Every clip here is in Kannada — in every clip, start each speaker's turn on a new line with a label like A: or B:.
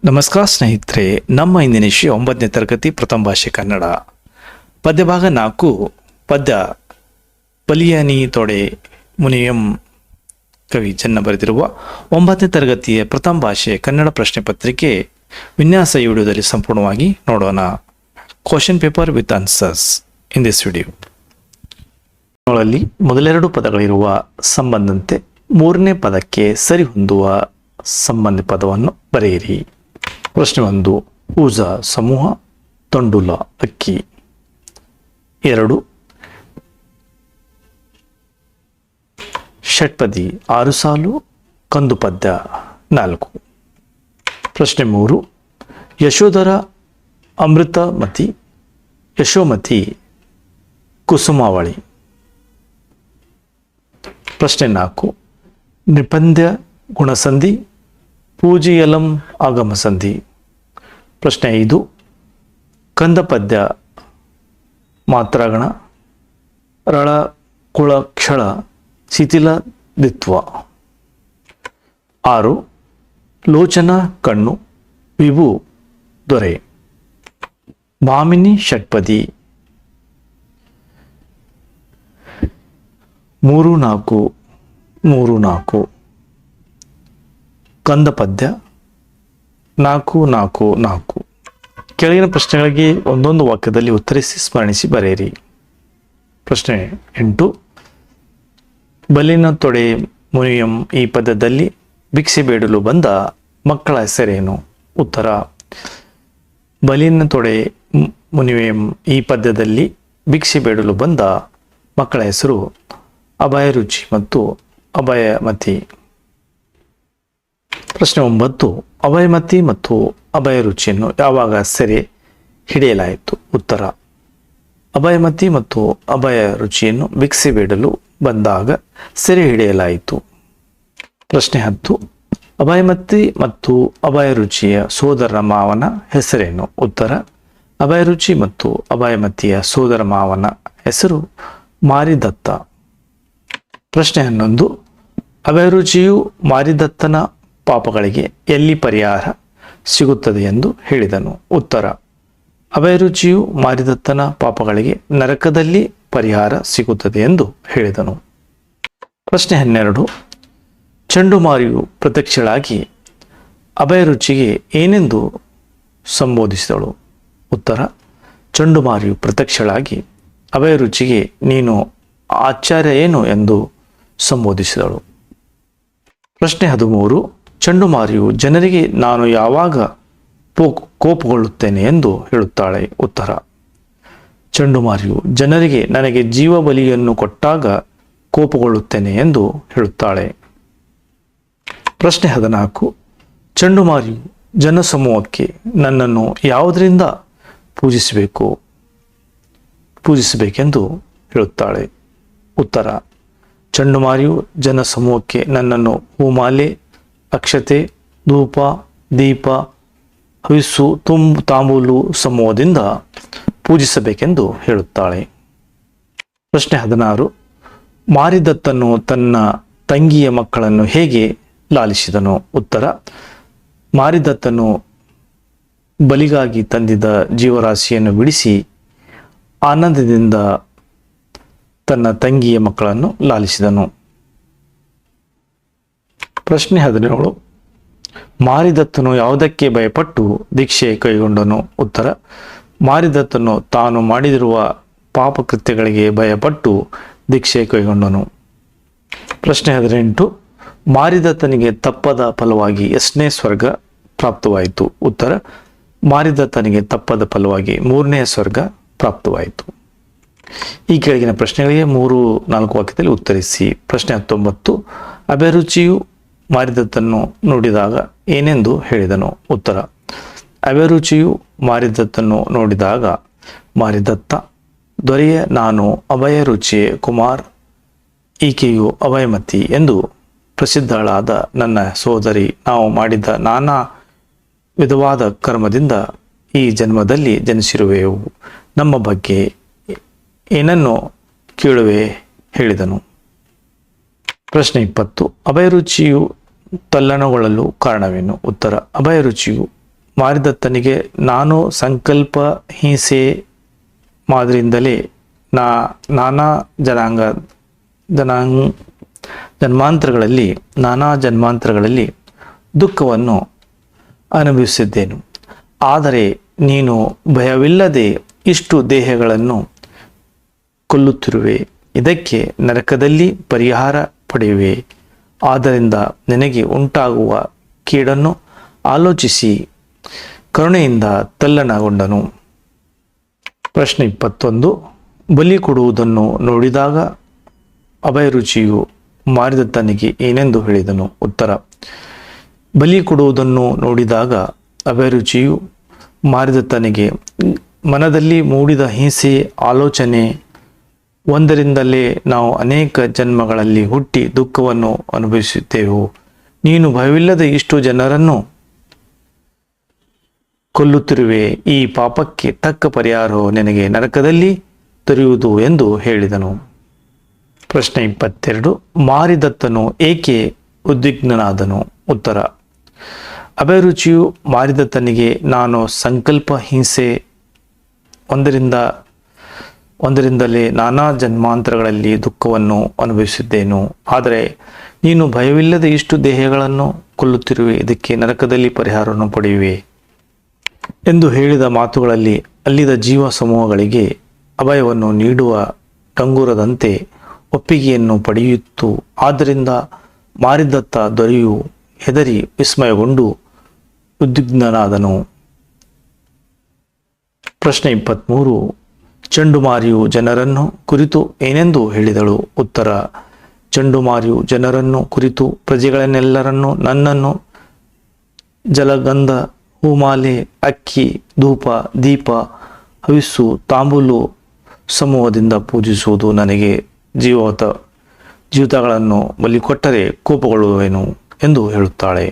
A: ನಮಸ್ಕಾರ ಸ್ನೇಹಿತರೆ, ನಮ್ಮ ಇಂದಿನ ವಿಷಯ 9ನೇ ತರಗತಿ ಪ್ರಥಮ ಭಾಷೆ ಕನ್ನಡ. ಪದ್ಯಭಾಗ 4 ಪದ್ಯ ಬಲಿಯನಿ ತೊಡೆ ಮುನಿಯಂ ಕವಿ ಚೆನ್ನ ಬರೆದಿರುವ 9ನೇ ತರಗತಿಯ ಪ್ರಥಮ ಭಾಷೆ ಕನ್ನಡ ಪ್ರಶ್ನೆ ಪತ್ರಿಕೆ ವಿನ್ಯಾಸ ಈ ವಿಡಿಯೋದಲ್ಲಿ ಸಂಪೂರ್ಣವಾಗಿ ನೋಡೋಣ. Question paper with answers in this video. ಗಳಲ್ಲಿ ಮೊದಲೆರಡು ಪದಗಳಿರುವ ಸಂಬಂಧಂತೆ ಮೂರನೇ ಪದಕ್ಕೆ ಸರಿಹೊಂದುವ ಸಂಬಂಧಿ ಪದವನ್ನು ಬರೆಯಿರಿ. ಪ್ರಶ್ನೆ 1, ಊಜ ಸಮೂಹ, ತೊಂಡುಲ ಅಕ್ಕಿ. 2, ಷಟ್ಪದಿ 6 ಸಾಲು, ಕಂದು ಪದ್ಯ 4. ಪ್ರಶ್ನೆ 3, ಯಶೋಧರ ಅಮೃತಮತಿ, ಯಶೋಮತಿ ಕುಸುಮಾವಳಿ. ಪ್ರಶ್ನೆ 4, ನಿಪಂದ್ಯ ಗುಣಸಂಧಿ, ಪೂಜಿಯಲಂ ಆಗಮ ಸಂಧಿ. ಪ್ರಶ್ನೆ 5, ಕಂದ ಪದ್ಯ ಮಾತ್ರಗಣ, ರಳ ಕುಳ ಕ್ಷಳ ಶಿಥಿಲ ದಿತ್ವ. 6, ಲೋಚನ ಕಣ್ಣು, ವಿಭು ದೊರೆ. ಭಾಮಿನಿ ಷಟ್ಪದಿ. 3-4 3-4. ಕಂದ ಪದ್ಯ 4-4-4. ಕೆಳಗಿನ ಪ್ರಶ್ನೆಗಳಿಗೆ ಒಂದೊಂದು ವಾಕ್ಯದಲ್ಲಿ ಉತ್ತರಿಸಿ ಸ್ಮರಣಿಸಿ ಬರೆಯಿರಿ. ಪ್ರಶ್ನೆ 8, ಬಲಿನ ತೊಡೆ ಮುನಿಯಂ ಈ ಪದ್ಯದಲ್ಲಿ ಭಿಕ್ಷೆ ಬೇಡಲು ಬಂದ ಮಕ್ಕಳ ಹೆಸರೇನು? ಉತ್ತರ: ಬಲಿನ ತೊಡೆ ಮುನಿಯಂ ಈ ಪದ್ಯದಲ್ಲಿ ಭಿಕ್ಷೆ ಬೇಡಲು ಬಂದ ಮಕ್ಕಳ ಹೆಸರು ಅಭಯರುಚಿ ಮತ್ತು ಅಭಯಮತಿ. ಪ್ರಶ್ನೆ 9, ಅಭಯಮತಿ ಮತ್ತು ಅಭಯರುಚಿಯನ್ನು ಯಾವಾಗ ಸೆರೆ ಹಿಡಿಯಲಾಯಿತು? ಉತ್ತರ: ಅಭಯಮತಿ ಮತ್ತು ಅಭಯರುಚಿಯನ್ನು ಭಿಕ್ಷೆ ಬೇಡಲು ಬಂದಾಗ ಸೆರೆ ಹಿಡಿಯಲಾಯಿತು. ಪ್ರಶ್ನೆ 10, ಅಭಯಮತಿ ಮತ್ತು ಅಭಯರುಚಿಯ ಸೋದರ ಮಾವನ ಹೆಸರೇನು? ಉತ್ತರ: ಅಭಯರುಚಿ ಮತ್ತು ಅಭಯಮತಿಯ ಸೋದರ ಮಾವನ ಹೆಸರು ಮಾರಿದತ್ತ. ಪ್ರಶ್ನೆ 11, ಅಭಯರುಚಿಯು ಮಾರಿದತ್ತನ ಪಾಪಗಳಿಗೆ ಎಲ್ಲಿ ಪರಿಹಾರ ಸಿಗುತ್ತದೆ ಎಂದು ಹೇಳಿದನು? ಉತ್ತರ: ಅಭಯರುಚಿಯು ಮಾರಿದತ್ತನ ಪಾಪಗಳಿಗೆ ನರಕದಲ್ಲಿ ಪರಿಹಾರ ಸಿಗುತ್ತದೆ ಎಂದು ಹೇಳಿದನು. ಪ್ರಶ್ನೆ 12, ಚಂಡುಮಾರಿಯು ಪ್ರತ್ಯಕ್ಷಳಾಗಿ ಅಭಯರುಚಿಗೆ ಏನೆಂದು ಸಂಬೋಧಿಸಿದಳು? ಉತ್ತರ: ಚಂಡುಮಾರಿಯು ಪ್ರತ್ಯಕ್ಷಳಾಗಿ ಅಭಯರುಚಿಗೆ ನೀನು ಆಚಾರ್ಯ ಏನು ಎಂದು ಸಂಬೋಧಿಸಿದಳು. ಪ್ರಶ್ನೆ 13, ಚಂಡುಮಾರಿಯು ಜನರಿಗೆ ನಾನು ಯಾವಾಗ ಕೋಪಗೊಳ್ಳುತ್ತೇನೆ ಎಂದು ಹೇಳುತ್ತಾಳೆ? ಉತ್ತರ: ಚಂಡುಮಾರಿಯು ಜನರಿಗೆ ನನಗೆ ಜೀವ ಬಲಿಯನ್ನು ಕೊಟ್ಟಾಗ ಕೋಪಗೊಳ್ಳುತ್ತೇನೆ ಎಂದು ಹೇಳುತ್ತಾಳೆ. ಪ್ರಶ್ನೆ 14, ಚಂಡುಮಾರಿಯು ಜನಸಮೂಹಕ್ಕೆ ನನ್ನನ್ನು ಯಾವುದರಿಂದ ಪೂಜಿಸಬೇಕೆಂದು ಹೇಳುತ್ತಾಳೆ? ಉತ್ತರ: ಚಂಡುಮಾರಿಯು ಜನಸಮೂಹಕ್ಕೆ ನನ್ನನ್ನು ಹೂಮಾಲೆ, ಅಕ್ಷತೆ, ಧೂಪ, ದೀಪ, ಹವಿಸ್ಸು, ತಾಂಬೂಲು ಸಮೂಹದಿಂದ ಪೂಜಿಸಬೇಕೆಂದು ಹೇಳುತ್ತಾಳೆ. ಪ್ರಶ್ನೆ 16, ಮಾರಿದತ್ತನು ತನ್ನ ತಂಗಿಯ ಮಕ್ಕಳನ್ನು ಹೇಗೆ ಲಾಲಿಸಿದನು? ಉತ್ತರ: ಮಾರಿದತ್ತನು ಬಲಿಗಾಗಿ ತಂದಿದ್ದ ಜೀವರಾಶಿಯನ್ನು ಬಿಡಿಸಿ ಆನಂದದಿಂದ ತನ್ನ ತಂಗಿಯ ಮಕ್ಕಳನ್ನು ಲಾಲಿಸಿದನು. ಪ್ರಶ್ನೆ 17, ಮಾರಿದತ್ತನು ಯಾವುದಕ್ಕೆ ಭಯಪಟ್ಟು ದೀಕ್ಷೆ ಕೈಗೊಂಡನು? ಉತ್ತರ: ಮಾರಿದತ್ತನು ತಾನು ಮಾಡಿದಿರುವ ಪಾಪಕೃತ್ಯಗಳಿಗೆ ಭಯಪಟ್ಟು ದೀಕ್ಷೆ ಕೈಗೊಂಡನು. ಪ್ರಶ್ನೆ 18, ಮಾರಿದತ್ತನಿಗೆ ತಪ್ಪದ ಫಲವಾಗಿ ಎಷ್ಟನೇ ಸ್ವರ್ಗ ಪ್ರಾಪ್ತವಾಯಿತು? ಉತ್ತರ: ಮಾರಿದತ್ತನಿಗೆ ತಪ್ಪದ ಫಲವಾಗಿ 3ನೇ ಸ್ವರ್ಗ ಪ್ರಾಪ್ತವಾಯಿತು. ಈ ಕೆಳಗಿನ ಪ್ರಶ್ನೆಗಳಿಗೆ 3-4 ವಾಕ್ಯದಲ್ಲಿ ಉತ್ತರಿಸಿ. ಪ್ರಶ್ನೆ 19, ಅಭಯರುಚಿಯು ಮಾರಿದತ್ತನ್ನು ನೋಡಿದಾಗ ಏನೆಂದು ಹೇಳಿದನು? ಉತ್ತರ: ಅಭಯರುಚಿಯು ಮಾರಿದತ್ತನ್ನು ನೋಡಿದಾಗ ಮಾರಿದತ್ತ, ದೊರೆಯ ನಾನು ಅಭಯರುಚಿಯ ಕುಮಾರ್, ಈಕೆಯು ಅಭಯಮತಿ ಎಂದು ಪ್ರಸಿದ್ಧಳಾದ ನನ್ನ ಸೋದರಿ, ನಾವು ಮಾಡಿದ ನಾನಾ ವಿಧವಾದ ಕರ್ಮದಿಂದ ಈ ಜನ್ಮದಲ್ಲಿ ಜನಿಸಿರುವೆವು, ನಮ್ಮ ಬಗ್ಗೆ ಏನನ್ನು ಕೇಳುವೆ ಹೇಳಿದನು. ಪ್ರಶ್ನೆ 20, ಅಭಯರುಚಿಯು ತಲ್ಲಣಗೊಳ್ಳಲು ಕಾರಣವೇನು? ಉತ್ತರ: ಅಭಯರುಚಿಯು ಮಾರಿದತ್ತನಿಗೆ ನಾನು ಸಂಕಲ್ಪ ಹಿಂಸೆ ಮಾದರಿಯಿಂದಲೇ ನಾನಾ ಜನ್ಮಾಂತರಗಳಲ್ಲಿ ದುಃಖವನ್ನು ಅನುಭವಿಸಿದ್ದೇನು. ಆದರೆ ನೀನು ಭಯವಿಲ್ಲದೆ ಇಷ್ಟು ದೇಹಗಳನ್ನು ಕೊಲ್ಲುತ್ತಿರುವೆ, ಇದಕ್ಕೆ ನರಕದಲ್ಲಿ ಪರಿಹಾರ ಪಡೆಯುವೆ. ಆದ್ದರಿಂದ ನಿನಗೆ ಉಂಟಾಗುವ ಕೇಡನ್ನು ಆಲೋಚಿಸಿ ಕರುಣೆಯಿಂದ ತಲ್ಲಣಗೊಂಡನು. ಪ್ರಶ್ನೆ 21. ಬಲಿ ಕೊಡುವುದನ್ನು ನೋಡಿದಾಗ ಅಭಯರುಚಿಯು ಮಾರಿದತ್ತನಿಗೆ ಏನೆಂದು ಹೇಳಿದನು? ಉತ್ತರ. ಬಲಿ ಕೊಡುವುದನ್ನು ನೋಡಿದಾಗ ಅಭಯರುಚಿಯು ಮಾರಿದತ್ತನಿಗೆ ಮನದಲ್ಲಿ ಮೂಡಿದ ಹಿಂಸೆ ಆಲೋಚನೆ ಒಂದರಿಂದಲೇ ನಾವು ಅನೇಕ ಜನ್ಮಗಳಲ್ಲಿ ಹುಟ್ಟಿ ದುಃಖವನ್ನು ಅನುಭವಿಸುತ್ತೇವೆ. ನೀನು ಭಯವಿಲ್ಲದೆ ಇಷ್ಟು ಜನರನ್ನು ಕೊಲ್ಲುತ್ತಿರುವೆ, ಈ ಪಾಪಕ್ಕೆ ತಕ್ಕ ಪರಿಹಾರವು ನಿನಗೆ ನರಕದಲ್ಲಿ ದೊರೆಯುವುದು ಎಂದು ಹೇಳಿದನು. ಪ್ರಶ್ನೆ 22. ಮಾರಿದತ್ತನು ಏಕೆ ಉದ್ವಿಗ್ನನಾದನು? ಉತ್ತರ. ಅಭಯರುಚಿಯು ಮಾರಿದತ್ತನಿಗೆ ನಾನು ಸಂಕಲ್ಪ ಹಿಂಸೆ ಒಂದರಿಂದಲೇ ನಾನಾ ಜನ್ಮಾಂತರಗಳಲ್ಲಿ ದುಃಖವನ್ನು ಅನುಭವಿಸಿದ್ದೇನು. ಆದರೆ ನೀನು ಭಯವಿಲ್ಲದೆ ಇಷ್ಟು ದೇಹಗಳನ್ನು ಕೊಲ್ಲುತ್ತಿರುವೆ, ಇದಕ್ಕೆ ನರಕದಲ್ಲಿ ಪರಿಹಾರವನ್ನು ಪಡೆಯುವೆ ಎಂದು ಹೇಳಿದ ಮಾತುಗಳಲ್ಲಿ ಅಲ್ಲಿದ್ದ ಜೀವ ಸಮೂಹಗಳಿಗೆ ಅಭಯವನ್ನು ನೀಡುವ ಡಂಗುರದಂತೆ ಒಪ್ಪಿಗೆಯನ್ನು ಪಡೆಯಿತು. ಆದ್ದರಿಂದ ಮಾರಿದತ್ತ ದೊರೆಯು ಹೆದರಿ ವಿಸ್ಮಯಗೊಂಡು ಉದ್ವಿಗ್ನನಾದನು. ಪ್ರಶ್ನೆ 23. ಚಂಡುಮಾರಿಯು ಜನರನ್ನು ಕುರಿತು ಏನೆಂದು ಹೇಳಿದಳು? ಉತ್ತರ. ಚಂಡುಮಾರಿಯು ಜನರನ್ನು ಕುರಿತು ಪ್ರಜೆಗಳನ್ನೆಲ್ಲರನ್ನು ನನ್ನನ್ನು ಜಲಗಂಧ, ಹೂಮಾಲೆ, ಅಕ್ಕಿ, ಧೂಪ, ದೀಪ, ಹವಿಸ್ಸು, ತಾಂಬೂಲು ಸಮೂಹದಿಂದ ಪೂಜಿಸುವುದು, ನನಗೆ ಜೀವಿತಗಳನ್ನು ಬಲಿ ಕೊಟ್ಟರೆ ಕೋಪಗೊಳ್ಳುವೆನು ಎಂದು ಹೇಳುತ್ತಾಳೆ.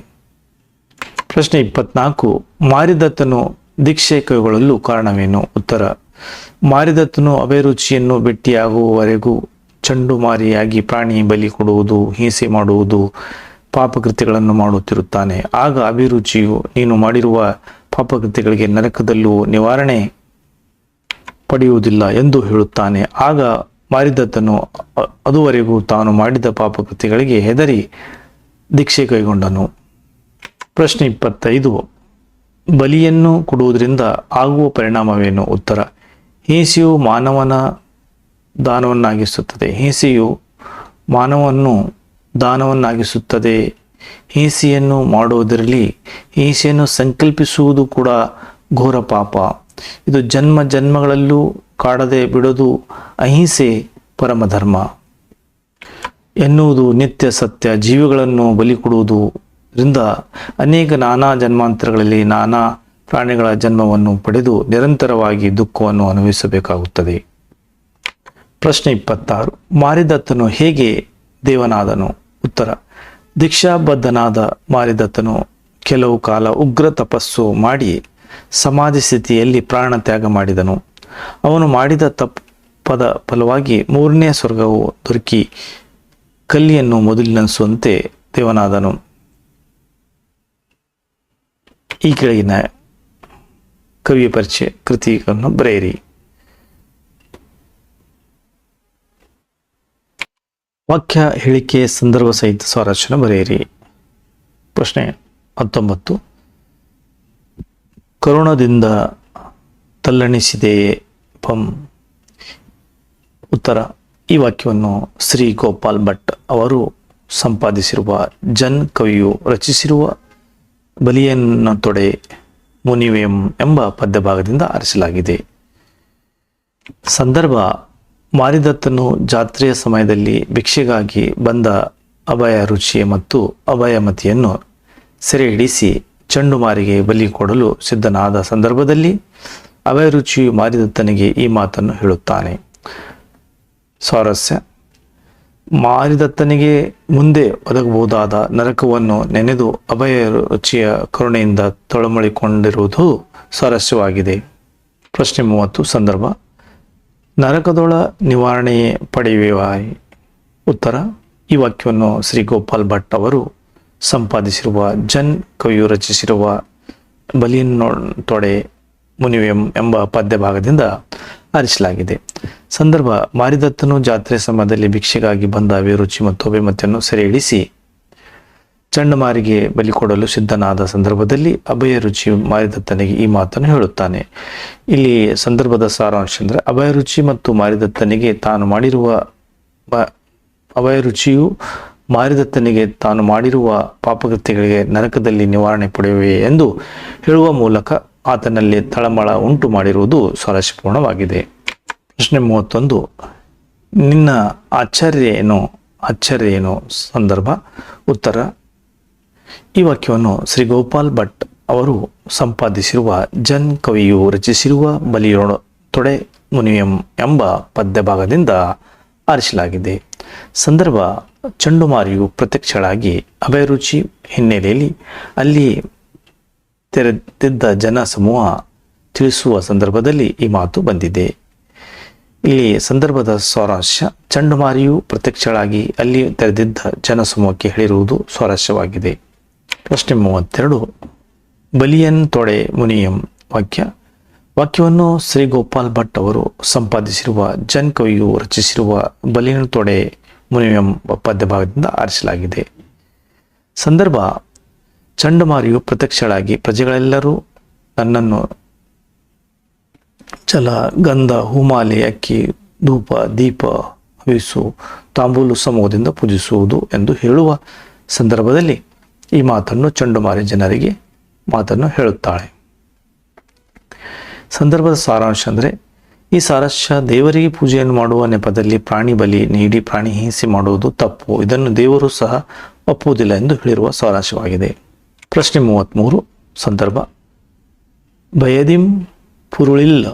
A: ಪ್ರಶ್ನೆ 24. ಮಾರಿದತ್ತನು ದೀಕ್ಷೆ ಕೈಗೊಳ್ಳಲು ಕಾರಣವೇನು? ಉತ್ತರ. ಮಾರಿದತ್ತನು ಅಭಯರುಚಿಯನ್ನು ಭೇಟಿಯಾಗುವವರೆಗೂ ಚಂಡುಮಾರಿಯಾಗಿ ಪ್ರಾಣಿ ಬಲಿ ಕೊಡುವುದು, ಹಿಂಸೆ ಮಾಡುವುದು, ಪಾಪಕೃತ್ಯಗಳನ್ನು ಮಾಡುತ್ತಿರುತ್ತಾನೆ. ಆಗ ಅಭಿರುಚಿಯು ನೀನು ಮಾಡಿರುವ ಪಾಪಕೃತ್ಯಗಳಿಗೆ ನರಕದಲ್ಲೂ ನಿವಾರಣೆ ಪಡೆಯುವುದಿಲ್ಲ ಎಂದು ಹೇಳುತ್ತಾನೆ. ಆಗ ಮಾರಿದತ್ತನು ಅದುವರೆಗೂ ತಾನು ಮಾಡಿದ ಪಾಪಕೃತ್ಯಗಳಿಗೆ ಹೆದರಿ ದೀಕ್ಷೆ ಕೈಗೊಂಡನು. ಪ್ರಶ್ನೆ 25. ಬಲಿಯನ್ನು ಕೊಡುವುದರಿಂದ ಆಗುವ ಪರಿಣಾಮವೇನು? ಉತ್ತರ. ಹಿಂಸೆಯು ಮಾನವವನ್ನು ದಾನವನ್ನಾಗಿಸುತ್ತದೆ. ಹಿಂಸೆಯನ್ನು ಮಾಡುವುದರಲ್ಲಿ ಹಿಂಸೆಯನ್ನು ಸಂಕಲ್ಪಿಸುವುದು ಕೂಡ ಘೋರ ಪಾಪ. ಇದು ಜನ್ಮಗಳಲ್ಲೂ ಕಾಡದೆ ಬಿಡೋದು ಅಹಿಂಸೆ ಪರಮಧರ್ಮ ಎನ್ನುವುದು ನಿತ್ಯ ಸತ್ಯ. ಜೀವಿಗಳನ್ನು ಬಲಿ ಕೊಡುವುದರಿಂದ ಅನೇಕ ನಾನಾ ಜನ್ಮಾಂತರಗಳಲ್ಲಿ ನಾನಾ ಪ್ರಾಣಿಗಳ ಜನ್ಮವನ್ನು ಪಡೆದು ನಿರಂತರವಾಗಿ ದುಃಖವನ್ನು ಅನುಭವಿಸಬೇಕಾಗುತ್ತದೆ. ಪ್ರಶ್ನೆ 26. ಮಾರಿದತ್ತನು ಹೇಗೆ ದೇವನಾದನು? ಉತ್ತರ. ದೀಕ್ಷಾಬದ್ಧನಾದ ಮಾರಿದತ್ತನು ಕೆಲವು ಕಾಲ ಉಗ್ರ ತಪಸ್ಸು ಮಾಡಿ ಸಮಾಧಿ ಸ್ಥಿತಿಯಲ್ಲಿ ಪ್ರಾಣ ತ್ಯಾಗ ಮಾಡಿದನು. ಅವನು ಮಾಡಿದ ತಪ್ಪದ ಫಲವಾಗಿ 3ನೇ ಸ್ವರ್ಗವು ದೊರಕಿ ಕಲ್ಲಿಯನ್ನು ಮೊದಲಿನಸುವಂತೆ ದೇವನಾದನು. ಈ ಕೆಳಗಿನ ಕವಿಯ ಪರಿಚಯ ಕೃತಿಗಳನ್ನು ಬರೆಯಿರಿ. ವಾಕ್ಯ ಹೇಳಿಕೆ ಸಂದರ್ಭ ಸಹಿತ ಸ್ವರಚನ ಬರೆಯಿರಿ. ಪ್ರಶ್ನೆ 19. ಕರುಣದಿಂದ ತಲ್ಲಣಿಸಿದೆಯೇ ಪಂ? ಉತ್ತರ. ಈ ವಾಕ್ಯವನ್ನು ಶ್ರೀ ಗೋಪಾಲ್ ಭಟ್ ಅವರು ಸಂಪಾದಿಸಿರುವ ಜನ್ ಕವಿಯು ರಚಿಸಿರುವ ಬಲಿಯನ್ನು ತೊಡೆ ಮುನಿವೆಂ ಎಂಬ ಪದ್ಯಭಾಗದಿಂದ ಆರಿಸಲಾಗಿದೆ. ಸಂದರ್ಭ: ಮಾರಿದತ್ತನು ಜಾತ್ರೆಯ ಸಮಯದಲ್ಲಿ ಭಿಕ್ಷೆಗಾಗಿ ಬಂದ ಅಭಯರುಚಿ ಮತ್ತು ಅಭಯಮತಿಯನ್ನು ಸೆರೆ ಹಿಡಿಸಿ ಚಂಡುಮಾರಿಗೆ ಬಲಿ ಕೊಡಲು ಸಿದ್ಧನಾದ ಸಂದರ್ಭದಲ್ಲಿ ಅಭಯರುಚಿಯು ಮಾರಿದತ್ತನಿಗೆ ಈ ಮಾತನ್ನು ಹೇಳುತ್ತಾನೆ. ಸ್ವಾರಸ್ಯ: ಮಾರಿದತ್ತನಿಗೆ ಮುಂದೆ ಒದಗಬಹುದಾದ ನರಕವನ್ನು ನೆನೆದು ಅಭಯರುಚಿಯ ಕರುಣೆಯಿಂದ ತೊಳಮಳಿಕೊಂಡಿರುವುದು ಸ್ವಾರಸ್ಯವಾಗಿದೆ. ಪ್ರಶ್ನೆ 30. ಸಂದರ್ಭ: ನರಕದೊಳ ನಿವಾರಣೆಯೇ ಪಡೆಯುವಾಯಿ. ಉತ್ತರ. ಈ ವಾಕ್ಯವನ್ನು ಶ್ರೀ ಗೋಪಾಲ್ ಭಟ್ ಅವರು ಸಂಪಾದಿಸಿರುವ ಜನ್ ಕವಿಯು ರಚಿಸಿರುವ ಬಲಿಯನ್ನು ತೊಡೆ ಮುನಿವೆಂ ಎಂಬ ಪದ್ಯ ಭಾಗದಿಂದ ಆರಿಸಲಾಗಿದೆ. ಸಂದರ್ಭ: ಮಾರಿದತ್ತನು ಜಾತ್ರೆ ಸಮಯದಲ್ಲಿ ಭಿಕ್ಷೆಗಾಗಿ ಬಂದ ಅಭಿರುಚಿ ಮತ್ತು ಅಭಿಮತಿಯನ್ನು ಸೆರೆ ಹಿಡಿಸಿ ಚಂಡಮಾರಿಗೆ ಬಲಿ ಕೊಡಲು ಸಿದ್ಧನಾದ ಸಂದರ್ಭದಲ್ಲಿ ಅಭಯರುಚಿ ಮಾರಿದತ್ತನಿಗೆ ಈ ಮಾತನ್ನು ಹೇಳುತ್ತಾನೆ. ಇಲ್ಲಿ ಸಂದರ್ಭದ ಸಾರಾಂಶ ಅಂದರೆ, ಅಭಯರುಚಿ ಮತ್ತು ಮಾರಿದತ್ತನಿಗೆ ತಾನು ಮಾಡಿರುವ ಅಭಯರುಚಿಯು ಮಾರಿದತ್ತನಿಗೆ ತಾನು ಮಾಡಿರುವ ಪಾಪಕೃತ್ಯಗಳಿಗೆ ನರಕದಲ್ಲಿ ನಿವಾರಣೆ ಪಡೆಯುವೆ ಎಂದು ಹೇಳುವ ಮೂಲಕ ಆತನಲ್ಲಿ ತಳಮಳ ಉಂಟು ಮಾಡಿರುವುದು ಸ್ವಾರಸ್ಯಪೂರ್ಣವಾಗಿದೆ. ಪ್ರಶ್ನೆ 31. ನಿನ್ನ ಆಶ್ಚರ್ಯ ಏನು? ಸಂದರ್ಭ: ಉತ್ತರ: ಈ ವಾಕ್ಯವನ್ನು ಶ್ರೀ ಗೋಪಾಲ್ ಭಟ್ ಅವರು ಸಂಪಾದಿಸಿರುವ ಜನ್ ಕವಿಯು ರಚಿಸಿರುವ ಬಲಿಯೊಡ ತೊಡೆ ಮುನಿಯಂ ಎಂಬ ಪದ್ಯ ಭಾಗದಿಂದ ಆರಿಸಲಾಗಿದೆ. ಸಂದರ್ಭ: ಚಂಡುಮಾರಿಯು ಪ್ರತ್ಯಕ್ಷಳಾಗಿ ಅಭಯರುಚಿ ಹಿನ್ನೆಲೆಯಲ್ಲಿ ಅಲ್ಲಿ ತೆರೆದಿದ್ದ ಜನ ಸಮೂಹ ತಿಳಿಸುವ ಸಂದರ್ಭದಲ್ಲಿ ಈ ಮಾತು ಬಂದಿದೆ. ಇಲ್ಲಿ ಸಂದರ್ಭದ ಸಾರಾಂಶ: ಚಂಡುಮಾರಿಯು ಪ್ರತ್ಯಕ್ಷಳಾಗಿ ಅಲ್ಲಿ ತೆರೆದಿದ್ದ ಜನಸಮೂಹಕ್ಕೆ ಹೇಳಿರುವುದು ಸ್ವಾರಸ್ಯವಾಗಿದೆ. ಪ್ರಶ್ನೆ 32. ಬಲಿಯನ್ ತೊಡೆ ಮುನಿಯಂ ವಾಕ್ಯವನ್ನು ಶ್ರೀ ಗೋಪಾಲ್ ಭಟ್ ಅವರು ಸಂಪಾದಿಸಿರುವ ಜನ್ ಕವಿಯು ರಚಿಸಿರುವ ಬಲಿಯನ್ ತೊಡೆ ಮುನಿಯಂ ಪದ್ಯ ಭಾಗದಿಂದ ಆರಿಸಲಾಗಿದೆ. ಸಂದರ್ಭ: ಚಂಡಮಾರಿಯು ಪ್ರತ್ಯಕ್ಷಳಾಗಿ ಪ್ರಜೆಗಳೆಲ್ಲರೂ ನನ್ನನ್ನು ಜಲ, ಗಂಧ, ಹೂಮಾಲೆ, ಅಕ್ಕಿ, ಧೂಪ, ದೀಪ, ಹವಿಸು, ತಾಂಬೂಲು ಸಮೂಹದಿಂದ ಪೂಜಿಸುವುದು ಎಂದು ಹೇಳುವ ಸಂದರ್ಭದಲ್ಲಿ ಈ ಮಾತನ್ನು ಚಂಡುಮಾರಿ ಜನರಿಗೆ ಮಾತನ್ನು ಹೇಳುತ್ತಾಳೆ. ಸಂದರ್ಭದ ಸಾರಾಂಶ ಅಂದರೆ, ಈ ಸಾರಾಂಶ: ದೇವರಿಗೆ ಪೂಜೆಯನ್ನು ಮಾಡುವ ನೆಪದಲ್ಲಿ ಪ್ರಾಣಿ ಬಲಿ ನೀಡಿ ಪ್ರಾಣಿ ಹಿಂಸೆ ಮಾಡುವುದು ತಪ್ಪು. ಇದನ್ನು ದೇವರು ಸಹ ಒಪ್ಪುವುದಿಲ್ಲ ಎಂದು ಹೇಳಿರುವ ಸಾರಾಂಶವಾಗಿದೆ. ಪ್ರಶ್ನೆ 33. ಸಂದರ್ಭ: ಬಯದಿಂ ಪುರುಳಿಲ್ಲ.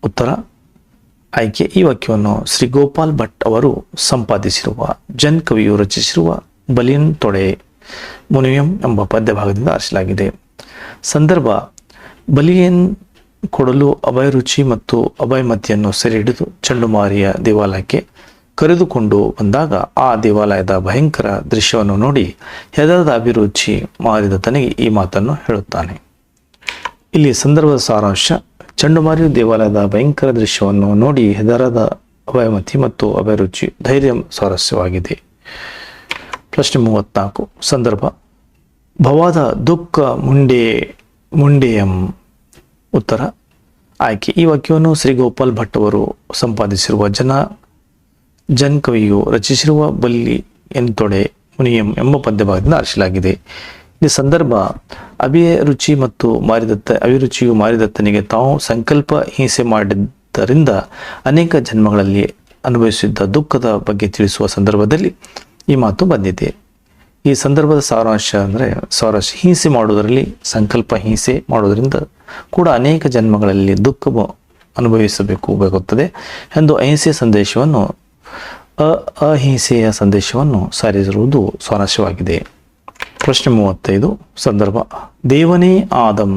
A: ಉತ್ತರ: ಆಯ್ಕೆ: ಈ ವಾಕ್ಯವನ್ನು ಶ್ರೀ ಗೋಪಾಲ್ ಭಟ್ ಅವರು ಸಂಪಾದಿಸಿರುವ ಜನ್ ಕವಿಯು ರಚಿಸಿರುವ ಬಲಿಯನ್ ತೊಡೆ ಮುನಿಯಂ ಎಂಬ ಪದ್ಯ ಭಾಗದಿಂದ ಆರಿಸಲಾಗಿದೆ. ಸಂದರ್ಭ: ಬಲಿಯನ್ ಕೊಡಲು ಅಭಯರುಚಿ ಮತ್ತು ಅಭಯಮತಿಯನ್ನು ಸೆರೆ ಹಿಡಿದು ಚಂಡುಮಾರಿಯ ದೇವಾಲಯಕ್ಕೆ ಕರೆದುಕೊಂಡು ಬಂದಾಗ ಆ ದೇವಾಲಯದ ಭಯಂಕರ ದೃಶ್ಯವನ್ನು ನೋಡಿ ಹೆದರದ ಅಭಿರುಚಿ ಮಾರಿದತ್ತನಿಗೆ ಈ ಮಾತನ್ನು ಹೇಳುತ್ತಾನೆ. ಇಲ್ಲಿ ಸಂದರ್ಭದ ಸಾರಾಂಶ: ಚಂಡುಮಾರಿಯು ದೇವಾಲಯದ ಭಯಂಕರ ದೃಶ್ಯವನ್ನು ನೋಡಿ ಹೆದರದ ಅಭಯಮತಿ ಮತ್ತು ಅಭಯರುಚಿ ಧೈರ್ಯ ಸ್ವಾರಸ್ಯವಾಗಿದೆ. ಪ್ರಶ್ನೆ 34. ಸಂದರ್ಭ: ಭವಾದ ದುಃಖ ಮುಂಡೆಯಂ. ಉತ್ತರ: ಆಯ್ಕೆ: ಈ ವಾಕ್ಯವನ್ನು ಶ್ರೀ ಗೋಪಾಲ್ ಭಟ್ ಅವರು ಸಂಪಾದಿಸಿರುವ ಜನ್ ಕವಿಯು ರಚಿಸಿರುವ ಬಲಿ ಎಂತೊಡೆ ಮುನಿಯಂ ಎಂಬ ಪದ್ಯ ಭಾಗದಿಂದ ಆರಿಸಲಾಗಿದೆ. ಈ ಸಂದರ್ಭ: ಅಭಿರುಚಿಯು ಮಾರಿದತ್ತನಿಗೆ ತಾವು ಸಂಕಲ್ಪ ಹಿಂಸೆ ಮಾಡಿದ್ದರಿಂದ ಅನೇಕ ಜನ್ಮಗಳಲ್ಲಿ ಅನುಭವಿಸಿದ್ದ ದುಃಖದ ಬಗ್ಗೆ ತಿಳಿಸುವ ಸಂದರ್ಭದಲ್ಲಿ ಈ ಮಾತು ಬಂದಿದೆ. ಈ ಸಂದರ್ಭದ ಸಾರಾಂಶ ಅಂದರೆ, ಹಿಂಸೆ ಮಾಡುವುದರಲ್ಲಿ ಸಂಕಲ್ಪ ಹಿಂಸೆ ಮಾಡುವುದರಿಂದ ಕೂಡ ಅನೇಕ ಜನ್ಮಗಳಲ್ಲಿ ದುಃಖ ಅನುಭವಿಸಬೇಕಾಗುತ್ತದೆ ಎಂದು ಅಹಿಂಸೆಯ ಸಂದೇಶವನ್ನು ಸಾರಿಸಿರುವುದು ಸ್ವಾರಸ್ಯವಾಗಿದೆ. ಪ್ರಶ್ನೆ 35. ಸಂದರ್ಭ: ದೇವನೇ ಆದಂ.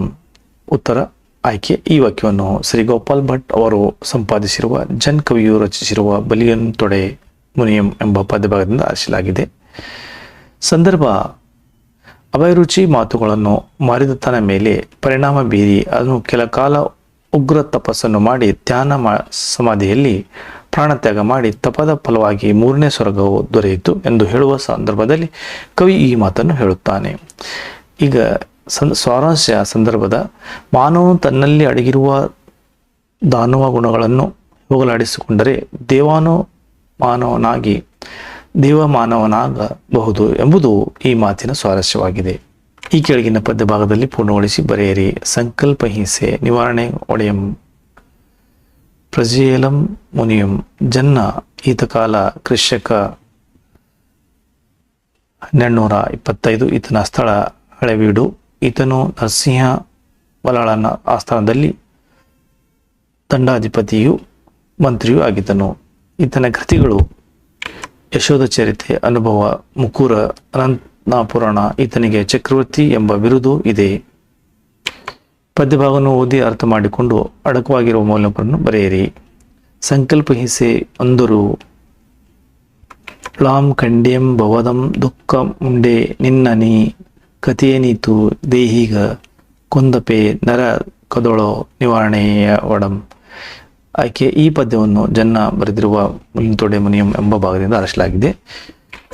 A: ಉತ್ತರ: ಆಯ್ಕೆ: ಈ ವಾಕ್ಯವನ್ನು ಶ್ರೀ ಗೋಪಾಲ್ ಭಟ್ ಅವರು ಸಂಪಾದಿಸಿರುವ ಜನ್ ಕವಿಯು ರಚಿಸಿರುವ ಬಲಿಯನ್ ತೊಡೆ ಮುನಿಯಂ ಎಂಬ ಪದ್ಯ ಭಾಗದಿಂದ ಆರಿಸಲಾಗಿದೆ. ಸಂದರ್ಭ: ಅಭಯರುಚಿ ಮಾತುಗಳನ್ನು ಮಾರಿದತ್ತನ ಮೇಲೆ ಪರಿಣಾಮ ಬೀರಿ ಅದನ್ನು ಕೆಲ ಕಾಲ ಉಗ್ರ ತಪಸ್ಸನ್ನು ಮಾಡಿ ಧ್ಯಾನ ಸಮಾಧಿಯಲ್ಲಿ ಪ್ರಾಣತ್ಯಾಗ ಮಾಡಿ ತಪದ ಫಲವಾಗಿ 3ನೇ ಸ್ವರ್ಗವು ದೊರೆಯಿತು ಎಂದು ಹೇಳುವ ಸಂದರ್ಭದಲ್ಲಿ ಕವಿ ಈ ಮಾತನ್ನು ಹೇಳುತ್ತಾನೆ. ಈಗ ಸಾರಾಂಶ: ಸಂದರ್ಭದ ಮಾನವನು ತನ್ನಲ್ಲಿ ಅಡಗಿರುವ ದಾನವ ಗುಣಗಳನ್ನು ಹೋಗಲಾಡಿಸಿಕೊಂಡರೆ ದೇವಮಾನವನಾಗಬಹುದು ಎಂಬುದು ಈ ಮಾತಿನ ಸ್ವಾರಸ್ಯವಾಗಿದೆ. ಈ ಕೆಳಗಿನ ಪದ್ಯ ಭಾಗದಲ್ಲಿ ಪೂರ್ಣಗೊಳಿಸಿ ಬರೆಯಿರಿ. ಸಂಕಲ್ಪ ಹಿಂಸೆ ನಿವಾರಣೆ ಒಡೆಯಂ ಪ್ರಜೇಯಲಂ ಮುನಿಯಂ ಜನ್ನ ಈತಕಾಲ ಕ್ರಿಶಕ 1225. ಈತನ ಸ್ಥಳ ಹಳೆಬೀಡು. ಈತನು ನರಸಿಂಹ ಬಲ್ಲಾಳನ ಆಸ್ಥಾನದಲ್ಲಿ ದಂಡಾಧಿಪತಿಯೂ ಮಂತ್ರಿಯೂ ಆಗಿದ್ದನು. ಈತನ ಕೃತಿಗಳು ಯಶೋಧ ಚರಿತೆ, ಅನುಭವ, ಮುಕುರ, ಅನಂತಪುರಾಣ. ಈತನಿಗೆ ಚಕ್ರವರ್ತಿ ಎಂಬ ಬಿರುದು ಇದೆ. ಪದ್ಯಭಾಗವನ್ನು ಓದಿ ಅರ್ಥ ಮಾಡಿಕೊಂಡು ಅಡಕವಾಗಿರುವ ಮೌಲ್ಯವನ್ನು ಬರೆಯಿರಿ. ಸಂಕಲ್ಪ ಹಿಂಸೆ ಅಂದರು ಳಾಂ ಖಂಡ್ಯಂ ಭವದಂ ದುಃಖ ಮುಂಡೆ ನಿನ್ನನಿ ಕಥೆಯೇನೀತು ದೇಹಿಗ ಕೊಂದಪೆ ನರ ಕದೊಳೋ ನಿವಾರಣೆಯ ಒಡಂ. ಆಯ್ಕೆ ಈ ಪದ್ಯವನ್ನು ಜನ್ನ ಬರೆದಿರುವ ಮುನಿತೊಡೆ ಮುನಿಯಂ ಎಂಬ ಭಾಗದಿಂದ ಆರಿಸಲಾಗಿದೆ.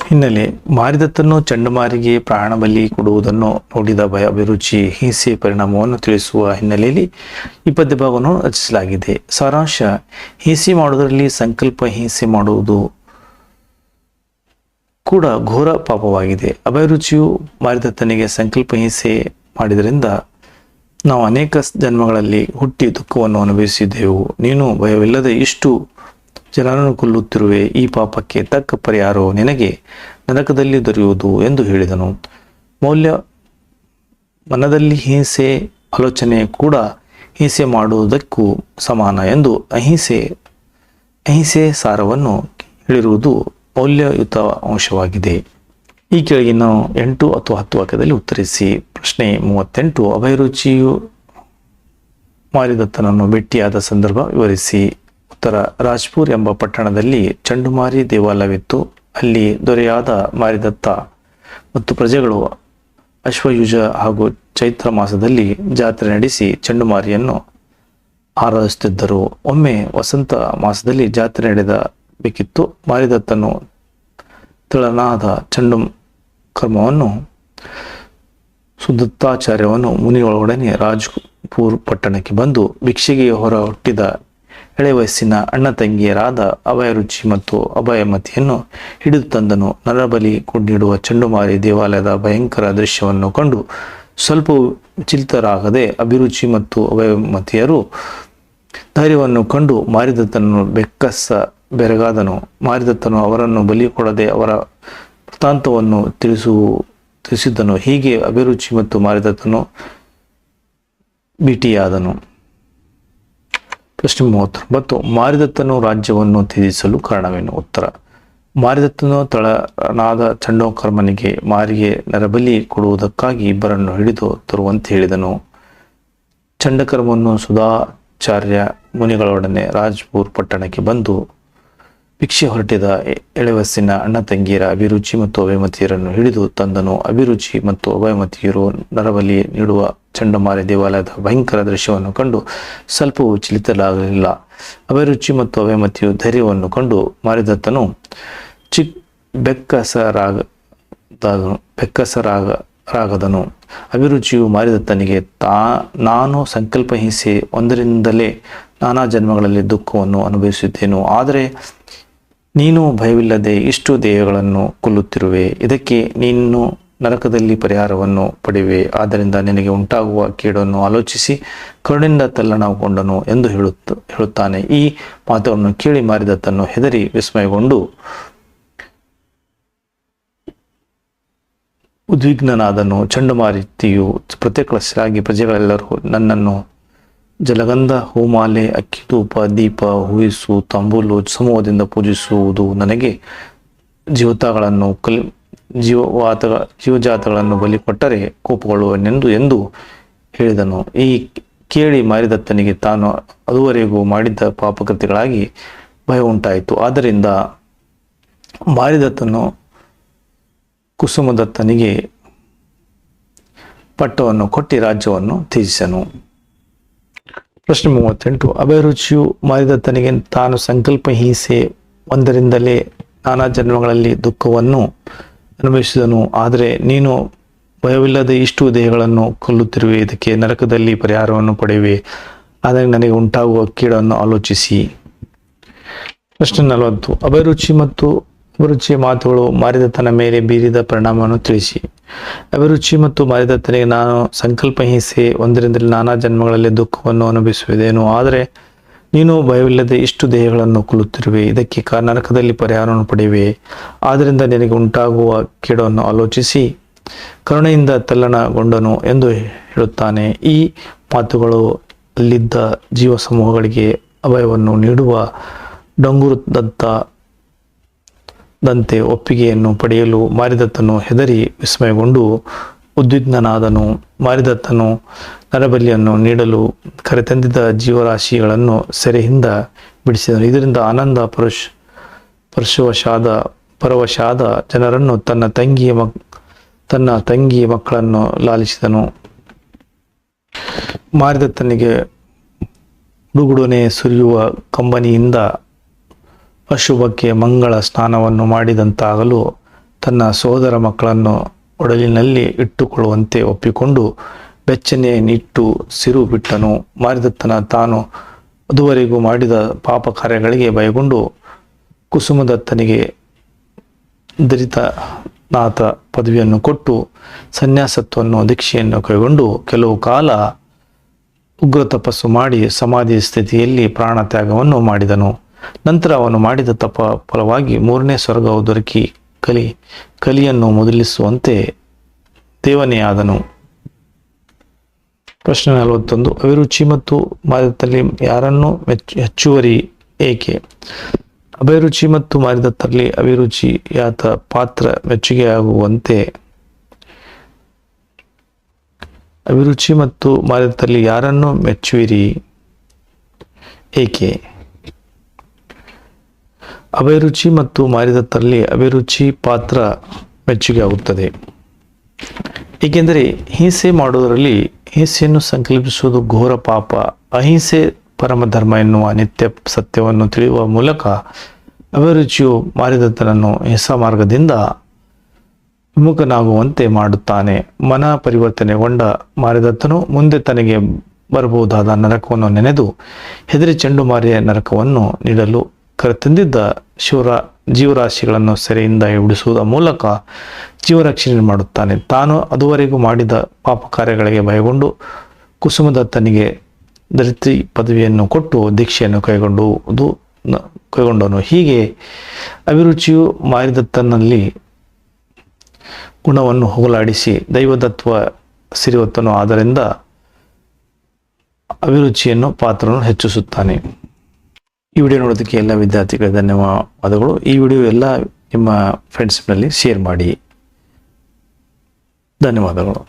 A: ಹಿನ್ನೆಲೆ: ಮಾರಿದತ್ತನು ಚಂಡಮಾರಿಗೆ ಪ್ರಾಣ ಬಲಿ ಕೊಡುವುದನ್ನು ನೋಡಿದ ಭಯ, ಅಭಿರುಚಿ, ಹಿಂಸೆ ಪರಿಣಾಮವನ್ನು ತಿಳಿಸುವ ಹಿನ್ನೆಲೆಯಲ್ಲಿ ಈ ಪದ್ಯ ಭಾಗವನ್ನು ರಚಿಸಲಾಗಿದೆ. ಸಾರಾಂಶ: ಹಿಂಸೆ ಮಾಡುವುದರಲ್ಲಿ ಸಂಕಲ್ಪ ಹಿಂಸೆ ಮಾಡುವುದು ಕೂಡ ಘೋರ ಪಾಪವಾಗಿದೆ. ಅಭಯರುಚಿಯು ಮಾರಿದತ್ತನಿಗೆ ಸಂಕಲ್ಪ ಹಿಂಸೆ ಮಾಡಿದರಿಂದ ನಾವು ಅನೇಕ ಜನ್ಮಗಳಲ್ಲಿ ಹುಟ್ಟಿ ದುಃಖವನ್ನು ಅನುಭವಿಸಿದ್ದೆವು. ನೀನು ಭಯವಿಲ್ಲದೆ ಇಷ್ಟು ಜನರನ್ನು ಕೊಲ್ಲುತ್ತಿರುವೆ. ಈ ಪಾಪಕ್ಕೆ ತಕ್ಕ ಪರಿಹಾರವು ನಿನಗೆ ನರಕದಲ್ಲಿ ದೊರೆಯುವುದು ಎಂದು ಹೇಳಿದನು. ಮೌಲ್ಯ: ಮನದಲ್ಲಿ ಹಿಂಸೆ ಆಲೋಚನೆ ಕೂಡ ಹಿಂಸೆ ಮಾಡುವುದಕ್ಕೂ ಸಮಾನ ಎಂದು ಅಹಿಂಸೆ ಸಾರವನ್ನು ಹೇಳಿರುವುದು ಮೌಲ್ಯಯುತ ಅಂಶವಾಗಿದೆ. ಈ ಕೆಳಗಿನ 8 ಅಥವಾ 10 ವಾಕ್ಯದಲ್ಲಿ ಉತ್ತರಿಸಿ. ಪ್ರಶ್ನೆ 38: ಅಭಯರುಚಿಯು ಮಾರಿದತ್ತನನ್ನು ಭೇಟಿಯಾದ ಸಂದರ್ಭ ವಿವರಿಸಿ. ಉತ್ತರ: ರಾಜ್ಪುರ್ ಎಂಬ ಪಟ್ಟಣದಲ್ಲಿ ಚಂಡುಮಾರಿ ದೇವಾಲಯವಿತ್ತು. ಅಲ್ಲಿ ದೊರೆಯಾದ ಮಾರಿದತ್ತ ಮತ್ತು ಪ್ರಜೆಗಳು ಅಶ್ವಯುಜ ಹಾಗೂ ಚೈತ್ರ ಮಾಸದಲ್ಲಿ ಜಾತ್ರೆ ನಡೆಸಿ ಚಂಡುಮಾರಿಯನ್ನು ಆರಾಧಿಸುತ್ತಿದ್ದರು. ಒಮ್ಮೆ ವಸಂತ ಮಾಸದಲ್ಲಿ ಜಾತ್ರೆ ನಡೆಯಬೇಕಿತ್ತು. ಮಾರಿದತ್ತನು ತಳನಾದ ಚಂಡು ಕರ್ಮವನ್ನು ಸುದತ್ತಾಚಾರ್ಯವನ್ನು ಮುನಿಗಳೊಡನೆ ರಾಜ್ಪುರ್ ಪಟ್ಟಣಕ್ಕೆ ಬಂದು ಭಿಕ್ಷೆಗೆ ಹೊರ ಹುಟ್ಟಿದ ಎಳೆ ವಯಸ್ಸಿನ ಅಣ್ಣ ತಂಗಿಯರಾದ ಅಭಯರುಚಿ ಮತ್ತು ಅಭಯಮತಿಯನ್ನು ಹಿಡಿದು ತಂದನು. ನರಬಲಿ ನೀಡುವ ಚಂಡುಮಾರಿ ದೇವಾಲಯದ ಭಯಂಕರ ದೃಶ್ಯವನ್ನು ಕಂಡು ಸ್ವಲ್ಪ ವಿಚಲಿತರಾಗದೆ ಅಭಿರುಚಿ ಮತ್ತು ಅಭಯಮತಿಯರು ಧೈರ್ಯವನ್ನು ಕಂಡು ಮಾರಿದತ್ತನನ್ನು ಬೆರಗಾದನು. ಮಾರಿದತ್ತನು ಅವರನ್ನು ಬಲಿ ಕೊಡದೆ ಅವರ ವೃತ್ತಾಂತವನ್ನು ತಿಳಿಸಿದ್ದನು. ಹೀಗೆ ಅಭಿರುಚಿ ಮತ್ತು ಮಾರಿದತ್ತನು ಭೇಟಿಯಾದನು. ಪ್ರಶ್ನೆ 39: ಮಾರಿದತ್ತನು ರಾಜ್ಯವನ್ನು ತ್ಯಜಿಸಲು ಕಾರಣವೇನು? ಉತ್ತರ: ಮಾರಿದತ್ತನು ತಳನಾದ ಚಂಡೋಕರ್ಮನಿಗೆ ಮಾರಿಗೆ ನರಬಲಿ ಕೊಡುವುದಕ್ಕಾಗಿ ಇಬ್ಬರನ್ನು ಹಿಡಿದು ತರುವಂತೆ ಹೇಳಿದನು. ಚಂಡಕರ್ಮವನ್ನು ಸುಧಾಚಾರ್ಯ ಮುನಿಗಳೊಡನೆ ರಾಜ್ಪುರ್ ಪಟ್ಟಣಕ್ಕೆ ಬಂದು ಭಿಕ್ಷೆ ಹೊರಟಿದ ಎಳೆವಸ್ಸಿನ ಅಣ್ಣ ತಂಗಿಯರ ಅಭಿರುಚಿ ಮತ್ತು ಅಭಯಮತಿಯರನ್ನು ಹಿಡಿದು ತಂದನು. ಅಭಿರುಚಿ ಮತ್ತು ಅಭಯಮತಿಯರು ನರಬಲಿ ನೀಡುವ ಚಂಡಮಾರಿ ದೇವಾಲಯದ ಭಯಂಕರ ದೃಶ್ಯವನ್ನು ಕಂಡು ಸ್ವಲ್ಪವೂ ವಿಚಲಿತರಾಗಲಿಲ್ಲ. ಅಭಯರುಚಿ ಮತ್ತು ಅಭಯಮತಿಯು ಧೈರ್ಯವನ್ನು ಕಂಡು ಮಾರಿದತ್ತನು ಬೆಕ್ಕಸರಾಗದನು. ಅಭಿರುಚಿಯು ಮಾರಿದತ್ತನಿಗೆ ನಾನು ಸಂಕಲ್ಪ ಹಿಂಸೆ ಒಂದರಿಂದಲೇ ನಾನಾ ಜನ್ಮಗಳಲ್ಲಿ ದುಃಖವನ್ನು ಅನುಭವಿಸಿದ್ದೇನು. ಆದರೆ ನೀನು ಭಯವಿಲ್ಲದೆ ಇಷ್ಟು ದೇಹಗಳನ್ನು ಕೊಲ್ಲುತ್ತಿರುವೆ. ಇದಕ್ಕೆ ನೀನು ನರಕದಲ್ಲಿ ಪರಿಹಾರವನ್ನು ಪಡೆಯುವೆ. ಆದ್ದರಿಂದ ನಿನಗೆ ಉಂಟಾಗುವ ಕೇಡನ್ನು ಆಲೋಚಿಸಿ ಕರುಣಿಂದ ತಲ್ಲಣಗೊಂಡನು ಎಂದು ಹೇಳುತ್ತಾನೆ. ಈ ಮಾತನ್ನು ಕೇಳಿ ಮಾರಿದತ್ತನು ಹೆದರಿ ವಿಸ್ಮಯಗೊಂಡು ಉದ್ವಿಗ್ನನಾದನು. ಚಂಡಮಾರುತಿಯು ಪ್ರತ್ಯಕ್ಷರಾಗಿ ಪ್ರಜೆಗಳೆಲ್ಲರೂ ನನ್ನನ್ನು ಜಲಗಂಧ, ಹೂಮಾಲೆ, ಅಕ್ಕಿಧೂಪ, ದೀಪ, ಹೂಯಿಸು, ತಂಬೂಲು ಸಮೂಹದಿಂದ ಪೂಜಿಸುವುದು ನನಗೆ ಜೀವಜಾತಗಳನ್ನು ಬಲಿ ಕೊಟ್ಟರೆ ಕೋಪಗೊಳ್ಳುವನೆಂದು ಎಂದು ಹೇಳಿದನು. ಈ ಕೇಳಿ ಮಾರಿದತ್ತನಿಗೆ ತಾನು ಅದುವರೆಗೂ ಮಾಡಿದ್ದ ಪಾಪಕೃತ್ಯಗಳಾಗಿ ಭಯ ಉಂಟಾಯಿತು. ಆದ್ದರಿಂದ ಮಾರಿದತ್ತನು ಕುಸುಮದತ್ತನಿಗೆ ಪಟ್ಟವನ್ನು ಕೊಟ್ಟು ರಾಜ್ಯವನ್ನು ತ್ಯಜಿಸನು. ಪ್ರಶ್ನೆ 38: ಅಭಯರುಚಿಯು ಮಾರಿದತ್ತನಿಗೆ ತಾನು ಸಂಕಲ್ಪ ಹಿಂಸೆ ಒಂದರಿಂದಲೇ ನಾನಾ ಜನ್ಮಗಳಲ್ಲಿ ದುಃಖವನ್ನು ಅನುಭವಿಸಿದನು. ಆದರೆ ನೀನು ಭಯವಿಲ್ಲದೆ ಇಷ್ಟು ದೇಹಗಳನ್ನು ಕೊಲ್ಲುತ್ತಿರುವೆ. ಇದಕ್ಕೆ ನರಕದಲ್ಲಿ ಪರಿಹಾರವನ್ನು ಪಡೆಯುವೆ. ಆದರೆ ನನಗೆ ಉಂಟಾಗುವ ಕೀಡನ್ನು ಆಲೋಚಿಸಿ. ಪ್ರಶ್ನೆ 40: ಅಭಯರುಚಿ ಮತ್ತು ಅಭಿರುಚಿಯ ಮಾತುಗಳು ಮಾರಿದತ್ತನ ಮೇಲೆ ಬೀರಿದ ಪರಿಣಾಮವನ್ನು ತಿಳಿಸಿ. ಅಭಿರುಚಿ ಮತ್ತು ಮಾರಿದತ್ತನಿಗೆ ನಾನು ಸಂಕಲ್ಪ ಹಿಂಸೆ ಒಂದರಿಂದಲೇ ನಾನಾ ಜನ್ಮಗಳಲ್ಲಿ ದುಃಖವನ್ನು ಅನುಭವಿಸುವುದೇನು. ಆದರೆ ನೀನು ಭಯವಿಲ್ಲದೆ ಇಷ್ಟು ದೇಹಗಳನ್ನು ಕೊಲ್ಲುತ್ತಿರುವೆ. ಇದಕ್ಕೆ ನರಕದಲ್ಲಿ ಪರಿಹಾರವನ್ನು ಪಡೆಯುವೆ. ಆದ್ದರಿಂದ ನಿನಗೆ ಉಂಟಾಗುವ ಕೇಡನ್ನು ಆಲೋಚಿಸಿ ಕರುಣೆಯಿಂದ ತಲ್ಲಣಗೊಂಡನು ಎಂದು ಹೇಳುತ್ತಾನೆ. ಈ ಮಾತುಗಳು ಅಲ್ಲಿದ್ದ ಜೀವ ಸಮೂಹಗಳಿಗೆ ಅಭಯವನ್ನು ನೀಡುವ ಡಂಗುರದಂತೆ ಒಪ್ಪಿಗೆಯನ್ನು ಪಡೆಯಲು ಮಾರಿದತ್ತನು ಹೆದರಿ ವಿಸ್ಮಯಗೊಂಡು ಉದ್ವಿಗ್ನನಾದನು. ಮಾರಿದತ್ತನು ನರಬಲಿಯನ್ನು ನೀಡಲು ಕರೆತಂದಿದ್ದ ಜೀವರಾಶಿಗಳನ್ನು ಸೆರೆಯಿಂದ ಬಿಡಿಸಿದನು. ಇದರಿಂದ ಆನಂದ ಪರವಶಾದ ಜನರನ್ನು ತನ್ನ ತಂಗಿಯ ಮಕ್ಕಳನ್ನು ಲಾಲಿಸಿದನು. ಮಾರಿದತ್ತನಿಗೆ ಗುಡುಗುಡನೆ ಸುರಿಯುವ ಕಂಬನಿಯಿಂದ ಅಶುಭಕ್ಕೆ ಮಂಗಳ ಸ್ನಾನವನ್ನು ಮಾಡಿದಂತಾಗಲು ತನ್ನ ಸೋದರ ಮಕ್ಕಳನ್ನು ಒಡಲಿನಲ್ಲಿ ಇಟ್ಟುಕೊಳ್ಳುವಂತೆ ಒಪ್ಪಿಕೊಂಡು ಬೆಚ್ಚನೆ ನಿಟ್ಟು ಸಿರು ಬಿಟ್ಟನು. ಮಾರಿದತ್ತನ ತಾನು ಅದುವರೆಗೂ ಮಾಡಿದ ಪಾಪ ಕಾರ್ಯಗಳಿಗೆ ಭಯಗೊಂಡು ಕುಸುಮದತ್ತನಿಗೆ ದರಿತನಾಥ ಪದವಿಯನ್ನು ಕೊಟ್ಟು ಸನ್ಯಾಸತ್ವವನ್ನು ದೀಕ್ಷೆಯನ್ನು ಕೈಗೊಂಡು ಕೆಲವು ಕಾಲ ಉಗ್ರ ತಪಸ್ಸು ಮಾಡಿ ಸಮಾಧಿ ಸ್ಥಿತಿಯಲ್ಲಿ ಪ್ರಾಣ ತ್ಯಾಗವನ್ನು ಮಾಡಿದನು. ನಂತರ ಅವನು ಮಾಡಿದ ತಪ ಫಲವಾಗಿ ಮೂರನೇ ಸ್ವರ್ಗವು ದೊರಕಿ ಕಲಿಯನ್ನು ಮೊದಲಿಸುವಂತೆ ದೇವನೇ ಆದನು. ಪ್ರಶ್ನೆ 41. ಅಭಿರುಚಿ ಮತ್ತು ಮಾರಿದತ್ತಲ್ಲಿ ಯಾರನ್ನು ಹೆಚ್ಚುವರಿ ಏಕೆ? ಅಭಿರುಚಿ ಮತ್ತು ಮಾರಿದತ್ತರಲ್ಲಿ ಅಭಿರುಚಿಯಾತ ಪಾತ್ರ ಮೆಚ್ಚುಗೆಯಾಗುವಂತೆ. ಅಭಿರುಚಿ ಮತ್ತು ಮಾರಿದತ್ತಲ್ಲಿ ಯಾರನ್ನು ಮೆಚ್ಚುವಿರಿ ಏಕೆ? ಅಭಿರುಚಿ ಮತ್ತು ಮಾರಿದತ್ತರಲ್ಲಿ ಅಭಿರುಚಿ ಪಾತ್ರ ಮೆಚ್ಚುಗೆ ಆಗುತ್ತದೆ, ಏಕೆಂದರೆ ಹಿಂಸೆ ಮಾಡುವುದರಲ್ಲಿ ಹಿಂಸೆಯನ್ನು ಸಂಕಲ್ಪಿಸುವುದು ಘೋರ ಪಾಪ. ಅಹಿಂಸೆ ಪರಮಧರ್ಮ ಎನ್ನುವ ನಿತ್ಯ ಸತ್ಯವನ್ನು ತಿಳಿಯುವ ಮೂಲಕ ಅಭಿರುಚಿಯು ಮಾರಿದತ್ತನನ್ನು ಹಿಂಸಾ ಮಾರ್ಗದಿಂದ ವಿಮುಖನಾಗುವಂತೆ ಮಾಡುತ್ತಾನೆ. ಮನ ಪರಿವರ್ತನೆಗೊಂಡ ಮಾರಿದತ್ತನು ಮುಂದೆ ತನಗೆ ಬರಬಹುದಾದ ನರಕವನ್ನು ನೆನೆದು ಹೆದರಿ ಚೆಂಡುಮಾರಿಯ ನರಕವನ್ನು ನೀಡಲು ಕರೆತಂದಿದ್ದ ಜೀವರಾಶಿಗಳನ್ನು ಸೆರೆಯಿಂದ ಬಿಡಿಸುವುದರ ಮೂಲಕ ಜೀವರಕ್ಷಣೆ ಮಾಡುತ್ತಾನೆ. ತಾನು ಅದುವರೆಗೂ ಮಾಡಿದ ಪಾಪ ಕಾರ್ಯಗಳಿಗೆ ಭಯಗೊಂಡು ಕುಸುಮದತ್ತನಿಗೆ ದರಿತಿ ಪದವಿಯನ್ನು ಕೊಟ್ಟು ದೀಕ್ಷೆಯನ್ನು ಕೈಗೊಂಡನು. ಹೀಗೆ ಅಭಿರುಚಿಯು ಮಾರಿದತ್ತನಲ್ಲಿ ಗುಣವನ್ನು ಹೋಗಲಾಡಿಸಿ ದೈವದತ್ವ ಸಿರಿವತ್ತನು. ಆದ್ದರಿಂದ ಅಭಿರುಚಿಯನ್ನು ಪಾತ್ರವನ್ನು ಹೆಚ್ಚಿಸುತ್ತಾನೆ. ಈ ವಿಡಿಯೋ ನೋಡೋದಕ್ಕೆ ಎಲ್ಲ ವಿದ್ಯಾರ್ಥಿಗಳಿಗೆ ಧನ್ಯವಾದಗಳು. ಈ ವಿಡಿಯೋ ಎಲ್ಲ ನಿಮ್ಮ ಫ್ರೆಂಡ್ಸ್ನಲ್ಲಿ ಶೇರ್ ಮಾಡಿ. ಧನ್ಯವಾದಗಳು.